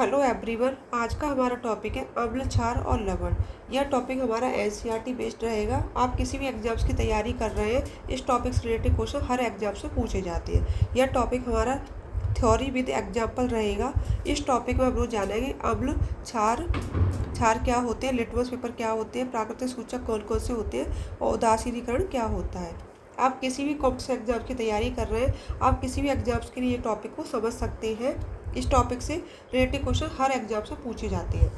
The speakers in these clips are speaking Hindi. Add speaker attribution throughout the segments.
Speaker 1: Hello everyone. आज का हमारा टॉपिक है अम्ल, क्षार और लवण। यह टॉपिक हमारा एनसीईआरटी बेस्ड रहेगा। आप किसी भी एग्जाम्स की तैयारी कर रहे हैं, इस टॉपिक से रिलेटेड क्वेश्चन हर एग्जाम से पूछे जाते हैं। यह टॉपिक हमारा थ्योरी विद एग्जाम्पल रहेगा। इस टॉपिक में हम लोग जानेंगे अम्ल, क्षार, क्षार क्या होते हैं, लिटमस पेपर क्या होते हैं, प्राकृतिक सूचक कौन कौन से होते हैं और उदासीनीकरण क्या होता है। आप किसी भी कॉम्पिटिशन एग्जाम की तैयारी कर रहे हैं, आप किसी भी एग्जाम्स के लिए ये टॉपिक को समझ सकते हैं। इस टॉपिक से रिलेटेड क्वेश्चन हर एग्जाम से पूछे जाते हैं।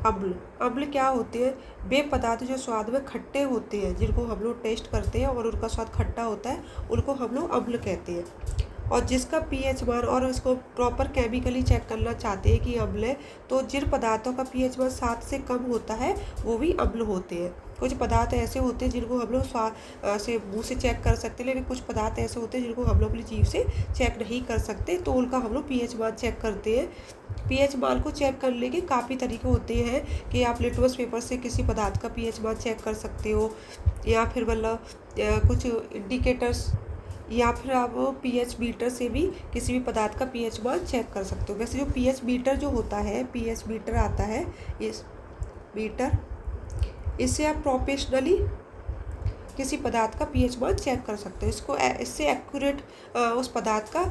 Speaker 1: अम्ल, अम्ल क्या होते हैं? वे पदार्थ जो स्वाद में खट्टे होते हैं, जिनको हम लोग टेस्ट करते हैं और उनका स्वाद खट्टा होता है, उनको हम लोग अम्ल कहते हैं। और जिसका पीएच मान, और इसको प्रॉपर केमिकली चेक करना चाहते हैं कि अम्ल है, तो जिन पदार्थों का पीएच मान 7 से कम होता है वो भी अम्ल होते हैं। कुछ पदार्थ ऐसे होते हैं जिनको हम लोग स्वाद से मुँह से चेक कर सकते हैं, लेकिन कुछ पदार्थ ऐसे होते हैं जिनको हम लोग अपनी जीभ से चेक नहीं कर सकते, तो उनका हम लोग पीएच मान चेक करते हैं। पीएच मान को चेक करने के काफ़ी तरीके होते हैं कि आप लिटमस पेपर से किसी पदार्थ का पीएच मान चेक कर सकते हो, या फिर मतलब कुछ इंडिकेटर्स, या फिर आप पीएच मीटर से भी किसी भी पदार्थ का पीएच मान चेक कर सकते हो। वैसे जो पीएच मीटर जो होता है, पीएच मीटर आता है, इस मीटर, इससे आप प्रोफेशनली किसी पदार्थ का पीएच मान चेक कर सकते हो। इससे एक्यूरेट उस पदार्थ का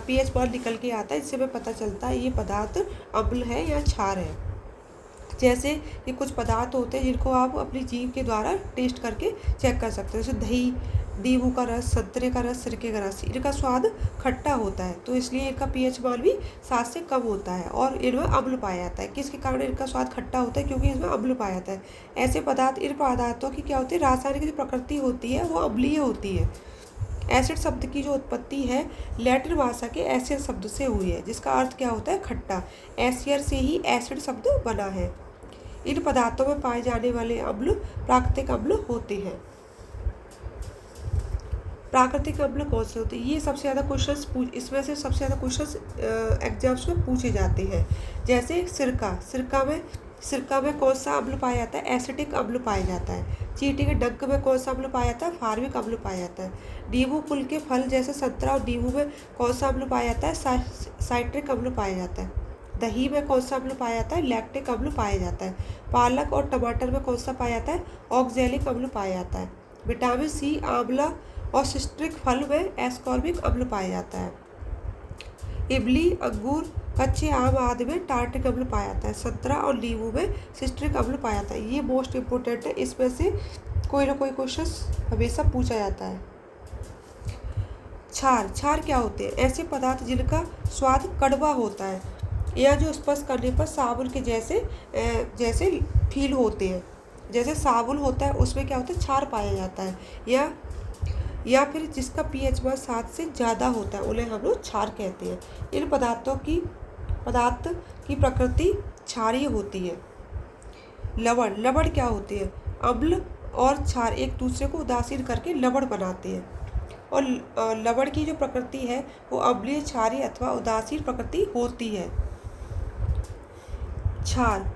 Speaker 1: पीएच मान निकल के आता है, जिससे हमें पता चलता है ये पदार्थ अम्ल है या क्षार है। जैसे कि कुछ पदार्थ होते हैं जिनको आप अपनी जीभ के द्वारा टेस्ट करके चेक कर सकते हो, जैसे दही, नींबू का रस, संतरे का रस, सिरके का रस। इनका स्वाद खट्टा होता है, तो इसलिए इनका पीएच मान भी 7 से कम होता है और इनमें अम्ल पाया जाता है। किसके कारण इनका स्वाद खट्टा होता है? क्योंकि इसमें अम्ल पाया जाता है। ऐसे पदार्थ, इन पदार्थों की क्या होती है, रासायनिक जो प्रकृति होती है वो अम्लीय होती है। एसिड शब्द की जो उत्पत्ति है लैटिन भाषा के एसिड शब्द से हुई है, जिसका अर्थ क्या होता है, खट्टा। एसियर से ही एसिड शब्द बना है। इन पदार्थों में पाए जाने वाले अम्ल प्राकृतिक अम्ल होते हैं। प्राकृतिक अम्ल कौन से होते हैं? ये सबसे ज़्यादा क्वेश्चंस, इसमें से सबसे ज़्यादा क्वेश्चंस एग्जाम्स में पूछे जाते हैं। जैसे सिरका में कौन सा अम्ल पाया जाता है? एसिटिक अम्ल पाया जाता है। चींटी के डंक में कौन सा अम्ल पाया जाता है? फार्मिक अम्ल पाया जाता है। नींबू कुल के फल जैसे संतरा और नींबू में कौन सा अम्ल पाया जाता है? साइट्रिक अम्ल पाया जाता है। दही में कौन सा अम्ल पाया जाता है? लैक्टिक अम्ल पाया जाता है। पालक और टमाटर में कौन सा पाया जाता है? ऑक्जेलिक अम्ल पाया जाता है। विटामिन सी, आंवला और सिट्रिक फल में एस्कॉर्बिक अम्ल पाया जाता है। इमली, अंगूर, कच्चे आम आदि में टार्टिक अम्ल पाया जाता है। संतरा और नींबू में सिट्रिक अम्ल पाया जाता है। ये मोस्ट इम्पोर्टेंट है, इसमें से कोई ना कोई क्वेश्चन हमेशा पूछा जाता है। क्षार क्या होते हैं? ऐसे पदार्थ जिनका स्वाद कड़वा होता है या जो स्पर्श करने पर साबुन के जैसे फील होते हैं। जैसे साबुन होता है उसमें क्या होता है, क्षार पाया जाता है। या फिर जिसका पीएच मान 7 से ज़्यादा होता है, उन्हें हम लोग क्षार कहते हैं। इन पदार्थ की प्रकृति क्षारीय होती है। लवण क्या होते हैं? अम्ल और क्षार एक दूसरे को उदासीन करके लवण बनाते हैं। और लवण की जो प्रकृति है वो अम्लीय, क्षारीय अथवा उदासीन प्रकृति होती है। क्षार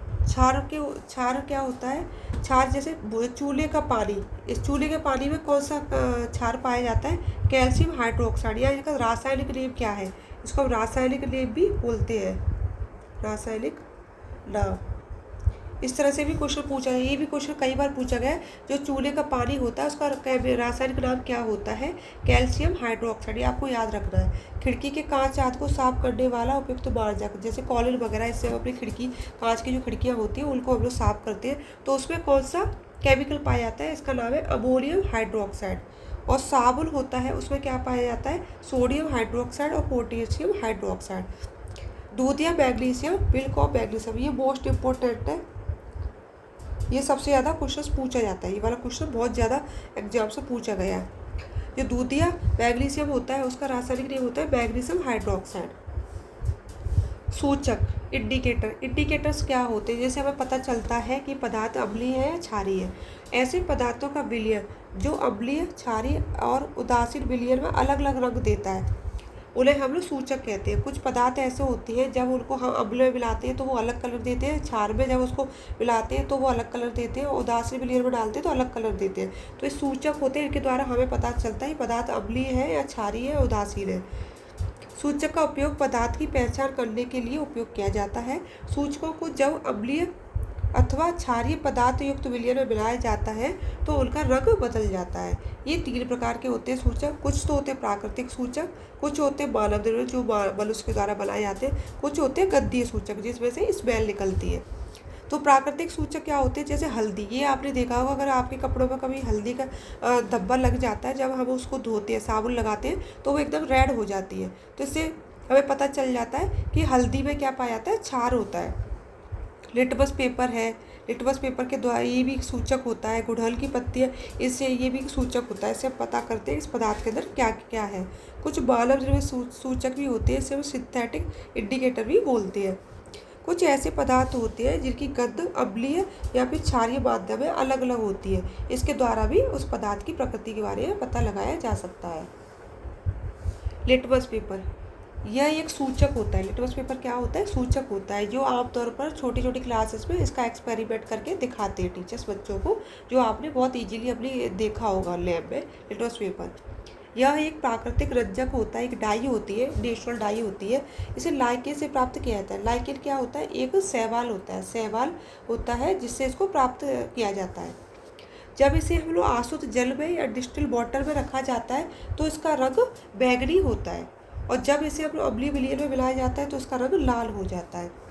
Speaker 1: क्या होता है? क्षार जैसे चूल्हे का पानी, इस चूल्हे के पानी में कौन सा क्षार पाया जाता है? Calcium hydroxide. या इसका रासायनिक नेम क्या है? इसको हम रासायनिक नेम भी बोलते हैं, रासायनिक नाम। इस तरह से भी क्वेश्चन पूछा है। ये भी क्वेश्चन कई बार पूछा गया है। जो चूल्हे का पानी होता है उसका रासायनिक नाम क्या होता है? Calcium hydroxide. ये आपको याद रखना है। खिड़की के कांच आदि को साफ करने वाला उपयुक्त मार्जक, जैसे कॉलिन वगैरह, इससे हम अपनी खिड़की, कांच की जो खिड़कियाँ होती हैं उनको हम लोग साफ करते हैं, तो उसमें कौन सा केमिकल पाया जाता है? इसका नाम है अमोनियम हाइड्रोक्साइड। और साबुन होता है, उसमें क्या पाया जाता है? सोडियम हाइड्रोक्साइड और पोटेशियम हाइड्रोक्साइड। दूध या मैग्नीशियम, मिल्क और मैग्नीशियम। ये मोस्ट इम्पोर्टेंट है, ये सबसे ज़्यादा क्वेश्चन पूछा जाता है। ये वाला क्वेश्चन बहुत ज़्यादा एग्जाम से पूछा गया है। जो दूध या मैग्नीशियम होता है उसका रासायनिक नेम होता है मैग्नीशियम हाइड्रोक्साइड। सूचक, इंडिकेटर्स क्या होते हैं? जैसे हमें पता चलता है कि पदार्थ अम्लीय है या क्षारीय है। ऐसे पदार्थों का विलयन जो अम्लीय, क्षारीय और उदासीन विलयन में अलग अलग रंग देता है, उन्हें हम लोग सूचक कहते हैं। कुछ पदार्थ ऐसे होते हैं जब उनको हम अम्ल में मिलाते हैं तो वो अलग कलर देते हैं, क्षार में जब उसको मिलाते हैं तो वो अलग कलर देते हैं, उदासीन विलयन में डालते हैं तो अलग कलर देते हैं। तो ये सूचक होते हैं, इनके द्वारा हमें पता चलता है पदार्थ अम्लीय है या क्षारीय है, उदासीन है। सूचक का उपयोग पदार्थ की पहचान करने के लिए उपयोग किया जाता है। सूचकों को जब अम्लीय अथवा क्षारीय पदार्थ युक्त विलयन में मिलाया जाता है तो उनका रंग बदल जाता है। ये 3 प्रकार के होते हैं सूचक। कुछ तो होते हैं प्राकृतिक सूचक, कुछ होते हैं मानव निर्मित जो मनुष्य के द्वारा बनाए जाते हैं, कुछ होते हैं गंधीय सूचक जिसमें से स्मेल निकलती है। तो प्राकृतिक सूचक क्या होते हैं, जैसे हल्दी। ये आपने देखा होगा, अगर आपके कपड़ों में कभी हल्दी का धब्बा लग जाता है, जब हम उसको धोते हैं, साबुन लगाते हैं, तो वो एकदम रेड हो जाती है। तो इससे हमें पता चल जाता है कि हल्दी में क्या पाया जाता है, क्षार होता है। लिटमस पेपर है, लिटमस पेपर के द्वारा ये भी एक सूचक होता है। गुड़हल की पत्ती है, इससे ये भी एक सूचक होता है। इससे हम पता करते हैं इस पदार्थ के अंदर क्या क्या है। कुछ मानव निर्मित सूचक भी होते हैं, इसे हम सिंथेटिक इंडिकेटर भी बोलते हैं। कुछ ऐसे पदार्थ होते हैं जिनकी गंध अम्लीय या फिर क्षारीय माध्यम में अलग अलग होती है। इसके द्वारा भी उस पदार्थ की प्रकृति के बारे में पता लगाया जा सकता है। लिटमस पेपर, यह एक सूचक होता है। लिटमस पेपर क्या होता है, सूचक होता है, जो आमतौर पर छोटी छोटी क्लासेस में इसका एक्सपेरिमेंट करके दिखाते हैं टीचर्स बच्चों को, जो आपने बहुत इजीली अपने देखा होगा लैब में। लिटमस पेपर यह एक प्राकृतिक रंजक होता है, एक डाई होती है, नेचुरल डाई होती है। इसे लाइकेन से प्राप्त किया जाता है। लाइकेन क्या होता है, एक शैवाल होता है, शैवाल होता है जिससे इसको प्राप्त किया जाता है। जब इसे हम लोग आसुत जल में या डिस्टिल वाटर में रखा जाता है तो इसका रंग बैगनी होता है, और जब इसे हम लोग अम्लीय विलयन में मिलाया जाता है तो इसका रंग लाल हो जाता है।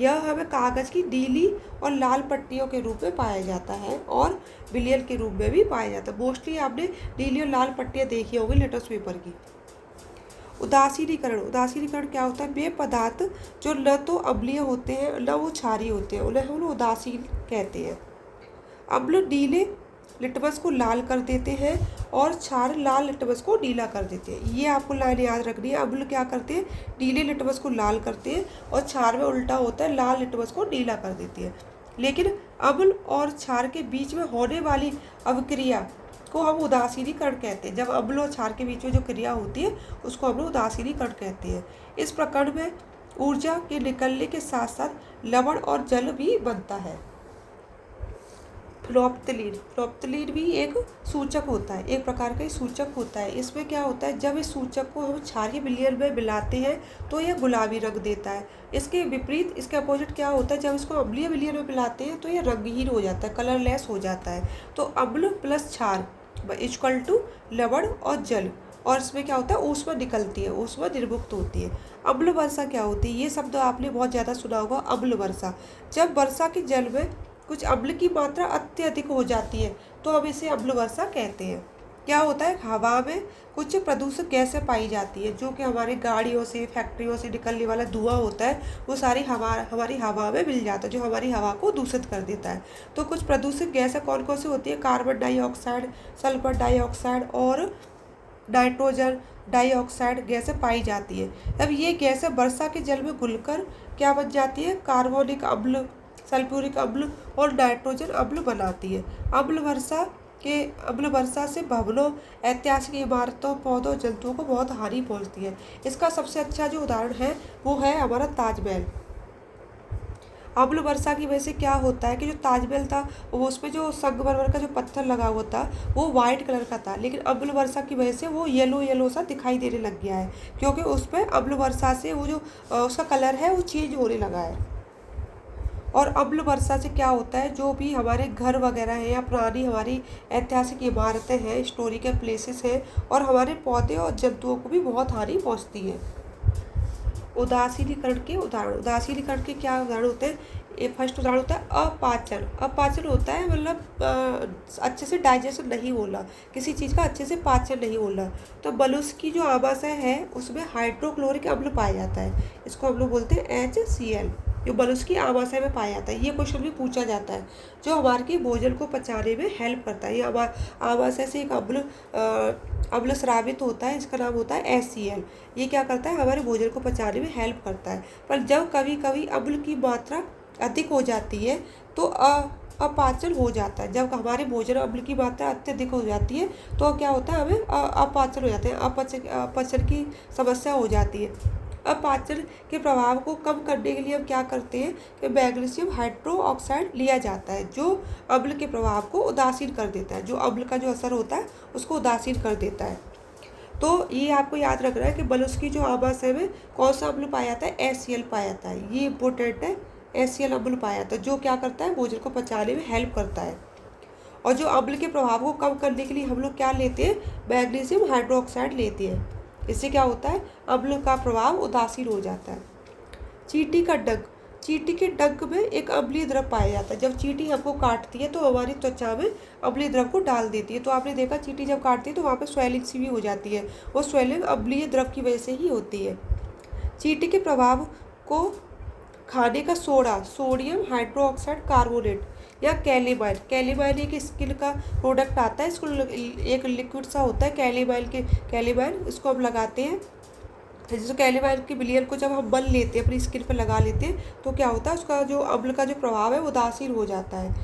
Speaker 1: यह हमें कागज़ की नीली और लाल पट्टियों के रूप में पाया जाता है और विलयन के रूप में भी पाया जाता है। मोस्टली आपने नीली और लाल पट्टियाँ देखी होंगी लिटमस पेपर की। उदासीनीकरण, उदासीनीकरण क्या होता है, वे पदार्थ जो न तो अम्लीय होते हैं न वो क्षारीय होते हैं, उन्हें हम लोग उदासीन कहते हैं। अम्ल नीले लिटमस को लाल कर देते हैं और क्षार लाल लिटमस को नीला कर देते हैं। ये आपको लाइन याद रखनी है। अम्ल क्या करते हैं, नीले लिटमस को लाल करते हैं, और क्षार में उल्टा होता है, लाल लिटमस को नीला कर देती है। लेकिन अम्ल और क्षार के बीच में होने वाली अवक्रिया को हम उदासीनीकरण कहते हैं। जब अम्ल और क्षार के बीच में जो क्रिया होती है उसको हम लोग उदासीनीकरण कहते हैं। इस प्रकरण में ऊर्जा के निकलने के साथ साथ लवण और जल भी बनता है। फ्लोप्तलीन, फ्लोप्तलीन भी एक सूचक होता है, एक प्रकार का सूचक होता है। इसमें क्या होता है, जब इस सूचक को हम क्षारीय विलयन में मिलाते हैं तो यह गुलाबी रंग देता है। इसके विपरीत, इसके अपोजिट क्या होता है, जब इसको अम्लीय विलयन में मिलाते हैं तो यह रंगहीन हो जाता है, कलरलेस हो जाता है। तो अम्ल प्लस क्षार इक्वल टू लवण और जल, और इसमें क्या होता है, ऊष्मा निकलती है, ऊष्मा निर्मुक्त होती है। अम्ल वर्षा क्या होती है, ये शब्द आपने बहुत ज़्यादा सुना होगा, अम्ल वर्षा। जब वर्षा के जल में कुछ अम्ल की मात्रा अत्यधिक हो जाती है तो हम इसे अम्ल वर्षा कहते हैं। क्या होता है, हवा में कुछ प्रदूषक गैसें पाई जाती है, जो कि हमारी गाड़ियों से, फैक्ट्रियों से निकलने वाला धुआं होता है, वो सारी हमारी हवा में मिल जाता है, जो हमारी हवा को दूषित कर देता है। तो कुछ प्रदूषक गैसें कौन कौन सी होती है, कार्बन डाइऑक्साइड, सल्फर डाइऑक्साइड और नाइट्रोजन डाइऑक्साइड गैसें पाई जाती है। अब ये गैसें वर्षा के जल में घुलकर क्या बन जाती है, कार्बोनिक अम्ल, सल्फ्यूरिक अम्ल और नाइट्रोजन अम्ल बनाती है। अम्ल वर्षा से भवनों, ऐतिहासिक इमारतों, पौधों, जंतुओं को बहुत हानि पहुंचती है। इसका सबसे अच्छा जो उदाहरण है वो है हमारा ताजमहल। अम्ल वर्षा की वजह से क्या होता है कि जो ताजमहल था वो उसमें जो संगमरमर का जो पत्थर लगा हुआ था वो वाइट कलर का था, लेकिन अम्ल वर्षा की वजह से वो येलो सा दिखाई देने लग गया है, क्योंकि उसमें अम्ल वर्षा से वो जो उसका कलर है वो चेंज होने लगा है। और अम्ल वर्षा से क्या होता है, जो भी हमारे घर वगैरह हैं या पुरानी हमारी ऐतिहासिक इमारतें हैं, हिस्टोरिकल प्लेसेस हैं, और हमारे पौधे और जंतुओं को भी बहुत हानि पहुंचती है। उदासीनीकरण के उदाहरण, उदासीनीकरण के क्या उदाहरण होते हैं, फर्स्ट उदाहरण होता है अपाचन। अपाचन होता है मतलब अच्छे से डाइजेशन नहीं होना, किसी चीज़ का अच्छे से पाचन नहीं होना। तो मनुष्य की जो आमाशय है उसमें हाइड्रोक्लोरिक अम्ल पाया जाता है, इसको हम लोग बोलते हैं HCl, जो मनुष्य की आमाशय में पाया जाता है। ये क्वेश्चन भी पूछा जाता है, जो हमारे की भोजन को पचाने में हेल्प करता है। ये आमाशय से एक अम्ल स्रावित होता है, इसका नाम होता है HCl। ये क्या करता है, हमारे भोजन को पचाने में हेल्प करता है। पर जब कभी कभी अम्ल की मात्रा अधिक हो जाती है तो अपाचन हो जाता है। जब हमारे भोजन अम्ल की मात्रा अत्यधिक हो जाती है तो क्या होता है, हमें अपाचन हो जाते हैं, अपचन की समस्या हो जाती है। अपाचन के प्रभाव को कम करने के लिए हम क्या करते हैं कि मैग्नीशियम हाइड्रोक्साइड लिया जाता है, जो अम्ल के प्रभाव को उदासीन कर देता है, जो अम्ल का जो असर होता है उसको उदासीन कर देता है। तो ये आपको याद रखना है कि बलुस्की जो आमाशय में कौन सा अम्ल पाया जाता है, HCl पाया जाता है। ये इंपॉर्टेंट है, HCl अम्ल पाया जाता है जो क्या करता है, भोजन को पचाने में हेल्प करता है। और जो अम्ल के प्रभाव को कम करने के लिए हम लोग क्या लेते हैं, मैग्नीशियम हाइड्रोक्साइड लेते हैं। इससे क्या होता है, अम्ल का प्रभाव उदासीन हो जाता है। चींटी का डंक, चींटी के डंक में एक अम्लीय द्रव पाया जाता है। जब चींटी हमको काटती है तो हमारी त्वचा में अम्लीय द्रव को डाल देती है। तो आपने देखा चींटी जब काटती है तो वहाँ पे स्वेलिंग सी भी हो जाती है, वो स्वेलिंग अम्लीय द्रव की वजह से ही होती है। चींटी के प्रभाव को खाने का सोडा, सोडियम हाइड्रोक्साइड कार्बोनेट या कैलेमाइन, कैलेमाइन एक स्किन का प्रोडक्ट आता है, इसको एक लिक्विड सा होता है कैलेमाइन इसको हम लगाते हैं। जैसे कैलेमाइन की विलियन को जब हम मल लेते हैं, अपनी स्किन पर लगा लेते हैं, तो क्या होता है, उसका जो अम्ल का जो प्रभाव है वो उदासीन हो जाता है,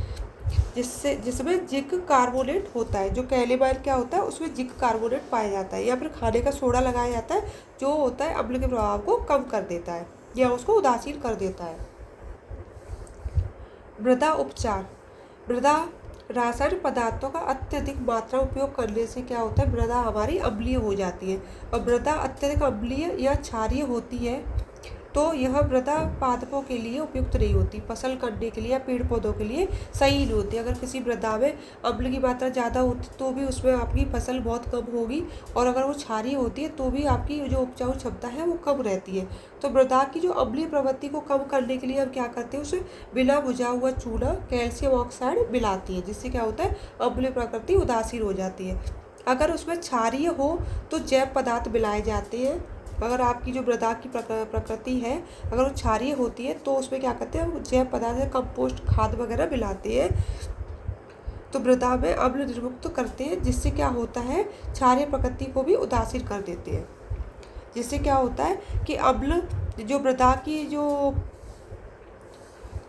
Speaker 1: जिसमें जिंक कार्बोनेट होता है। जो कैलेमाइन क्या होता है, उसमें जिंक कार्बोनेट पाया जाता है, या फिर खाने का सोडा लगाया जाता है जो होता है अम्ल के प्रभाव को कम कर देता है या उसको उदासीन कर देता है। मृदा उपचार, मृदा रासायनिक पदार्थों का अत्यधिक मात्रा उपयोग करने से क्या होता है, मृदा हमारी अम्लीय हो जाती है। और मृदा अत्यधिक अम्लीय या क्षारीय होती है तो यह मृदा पादपों के लिए उपयुक्त नहीं होती, फसल करने के लिए या पेड़ पौधों के लिए सही नहीं होती। अगर किसी मृदा में अम्ल की मात्रा ज़्यादा होती तो भी उसमें आपकी फसल बहुत कम होगी, और अगर वो क्षारीय होती है तो भी आपकी जो उपजाऊ क्षमता है वो कम रहती है। तो मृदा की जो अम्लीय प्रवृत्ति को कम करने के लिए हम क्या करते हैं, उसमें बिना बुझा हुआ चूना कैल्शियम ऑक्साइड मिलाती है, जिससे क्या होता है, अम्लीय प्रकृति उदासीन हो जाती है। अगर उसमें क्षारीय हो तो जैव पदार्थ मिलाए जाते हैं। अगर आपकी जो मृदा की प्रकृति है अगर वो क्षारीय होती है तो उसमें क्या करते हैं, जैव पदार्थ, कंपोस्ट खाद वगैरह मिलाते हैं, तो मृदा में अम्ल निर्मुक्त करते हैं, जिससे क्या होता है, क्षारीय प्रकृति को भी उदासीन कर देते हैं। जिससे क्या होता है कि अम्ल जो मृदा की जो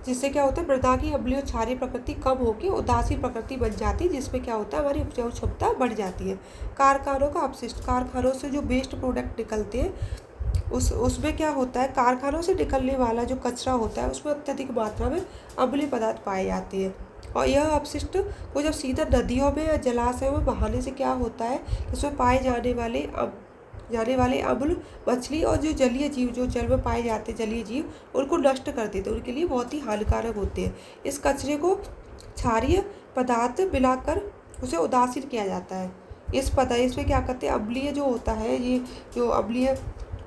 Speaker 1: जिससे क्या होता है, मृदा की अम्लीय और क्षारीय प्रकृति कम होकर उदासीन प्रकृति बन जाती है, जिसमें क्या होता है, हमारी उपजाऊ क्षमता बढ़ जाती है। कारखानों का अपशिष्ट, कारखानों से जो वेस्ट प्रोडक्ट निकलते हैं उसमें क्या होता है, कारखानों से निकलने वाला जो कचरा होता है उसमें अत्यधिक मात्रा में अम्लीय पदार्थ पाए जाते हैं। और यह अपशिष्ट को जब सीधा नदियों में या जलाशयों में बहाने से क्या होता है, इसमें पाए जाने वाले अम्ल मछली और जो जलीय जीव, जो जल में पाए जाते हैं जलीय जीव, उनको नष्ट कर देते हैं, उनके लिए बहुत ही हानिकारक होते हैं। इस कचरे को क्षारीय पदार्थ मिलाकर उसे उदासीन किया जाता है। इसमें क्या करते हैं, अम्लीय जो होता है, ये जो अम्लीय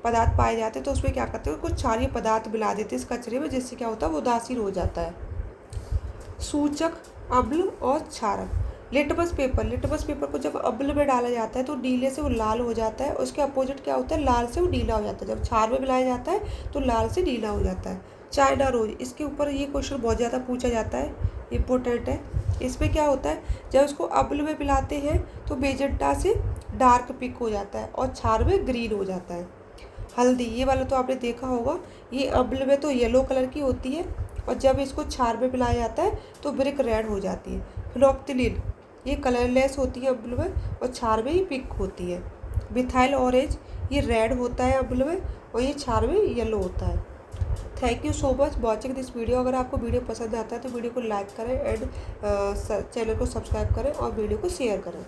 Speaker 1: पदार्थ पाए जाते हैं तो उसमें क्या करते हैं, कुछ क्षारीय पदार्थ मिला देते हैं इस कचरे में, जिससे क्या होता है, वो उदासीन हो जाता है। सूचक अम्ल और क्षारक, लिटमस पेपर को जब अम्ल में डाला जाता है तो नीले से वो लाल हो जाता है, उसके अपोजिट क्या होता है, लाल से वो नीला हो जाता है। जब क्षार में मिलाया जाता है तो लाल से नीला हो जाता है। चाइना रोज, इसके ऊपर ये क्वेश्चन बहुत ज़्यादा पूछा जाता है, इम्पोर्टेंट है। इसमें क्या होता है, जब उसको अम्ल में मिलाते हैं तो मेजेंटा से डार्क पिंक हो जाता है और क्षार में ग्रीन हो जाता है। हल्दी, ये वाला तो आपने देखा होगा, ये अम्ल में तो येलो कलर की होती है और जब इसको क्षार में मिलाया जाता है तो ब्रिक रेड हो जाती है। फिनोक्तिलीन, ये कलरलेस होती है अम्ल में और क्षार में ही पिंक होती है। मिथाइल ऑरेंज, ये रेड होता है अम्ल में और ये क्षार में येलो होता है। Thank you so much watching this video. अगर आपको वीडियो पसंद आता है तो वीडियो को लाइक करें एंड चैनल को सब्सक्राइब करें और वीडियो को शेयर करें।